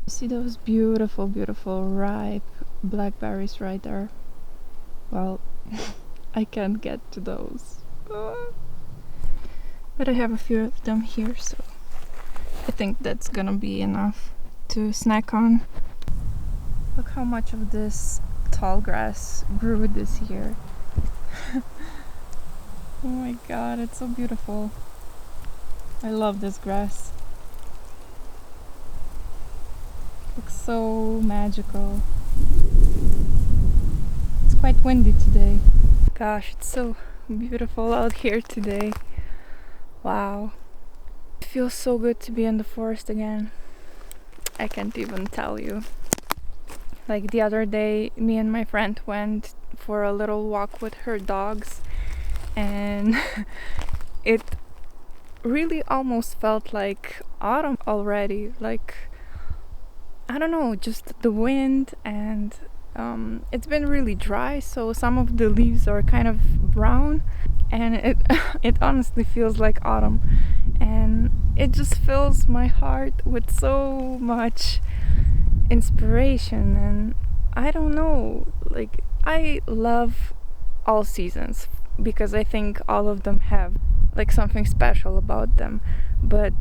You see those beautiful, beautiful ripe blackberries right there? Well, I can't get to those. But I have a few of them here, so I think that's gonna be enough to snack on. Look how much of this tall grass grew this year. Oh my god, it's so beautiful. I love this grass. Looks so magical. It's quite windy today. Gosh, it's so beautiful out here today. Wow. It feels so good to be in the forest again. I can't even tell you. Like the other day, me and my friend went for a little walk with her dogs, and it really almost felt like autumn already. Like, I don't know, just the wind, and it's been really dry, so some of the leaves are kind of brown, and it honestly feels like autumn, and it just fills my heart with so much inspiration. And I don't know, like, I love all seasons because I think all of them have like something special about them, but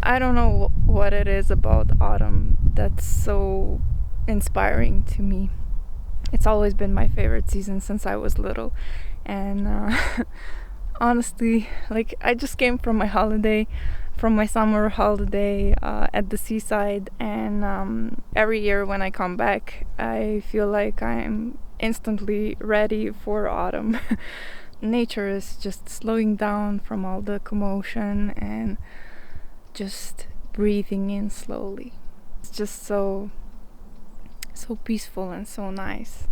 I don't know what it is about autumn that's so inspiring to me. It's always been my favorite season since I was little, and honestly, like, I just came from my summer holiday at the seaside, and every year when I come back, I feel like I'm instantly ready for autumn. Nature is just slowing down from all the commotion and just breathing in slowly. It's just so peaceful and so nice.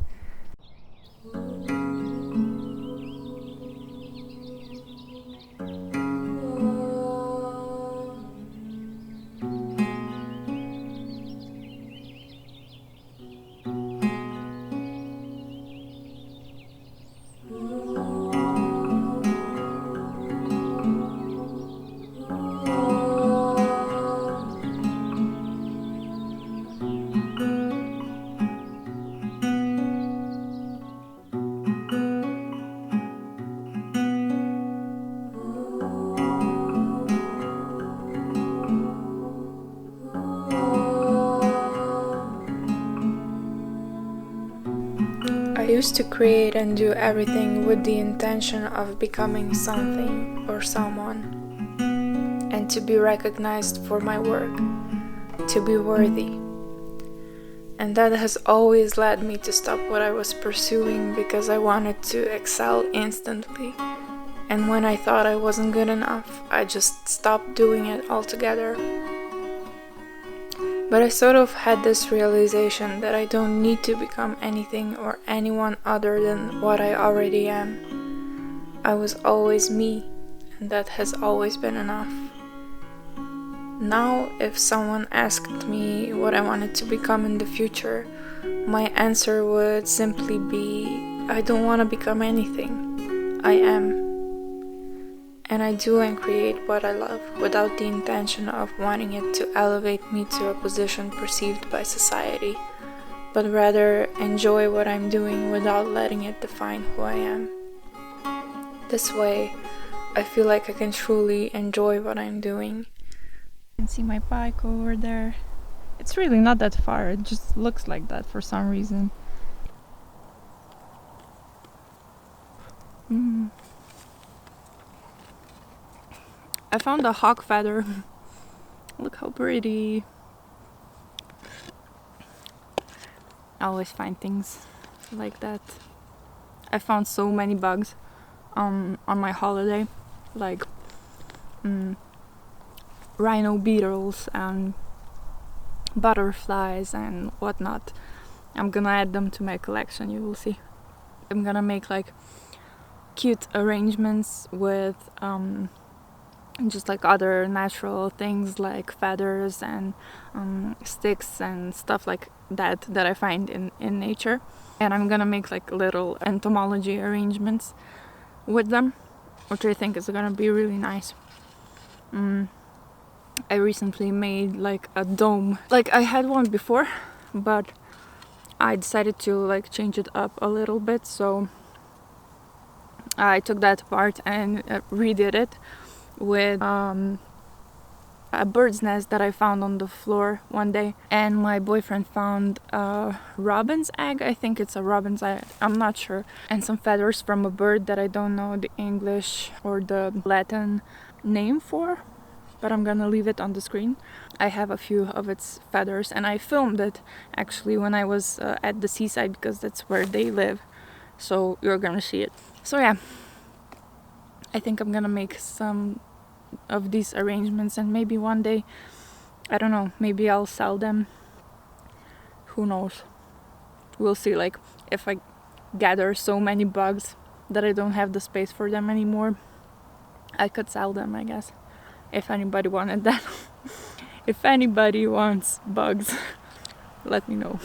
I used to create and do everything with the intention of becoming something or someone, and to be recognized for my work, to be worthy. And that has always led me to stop what I was pursuing because I wanted to excel instantly. And when I thought I wasn't good enough, I just stopped doing it altogether. But I sort of had this realization that I don't need to become anything or anyone other than what I already am. I was always me, and that has always been enough. Now, if someone asked me what I wanted to become in the future, my answer would simply be, I don't want to become anything. I am. And I do and create what I love without the intention of wanting it to elevate me to a position perceived by society, but rather enjoy what I'm doing without letting it define who I am. This way, I feel like I can truly enjoy what I'm doing. You can see my bike over there. It's really not that far, it just looks like that for some reason. I found a hawk feather. Look how pretty. I always find things like that. I found so many bugs on my holiday, like rhino beetles and butterflies and whatnot. I'm gonna add them to my collection, you will see. I'm gonna make like cute arrangements with just like other natural things like feathers and sticks and stuff like that I find in nature. And I'm gonna make like little entomology arrangements with them, which I think is gonna be really nice. I recently made like a dome. Like I had one before, but I decided to like change it up a little bit, so I took that apart and redid it with a bird's nest that I found on the floor one day, and my boyfriend found a robin's egg. I think it's a robin's egg, I'm not sure, and some feathers from a bird that I don't know the English or the Latin name for, but I'm gonna leave it on the screen. I have a few of its feathers, and I filmed it actually when I was at the seaside, because that's where they live, so you're gonna see it. So yeah, I think I'm gonna make some of these arrangements, and maybe one day, I don't know, maybe I'll sell them. Who knows? We'll see. Like if I gather so many bugs that I don't have the space for them anymore, I could sell them, I guess, if anybody wanted that. If anybody wants bugs, let me know.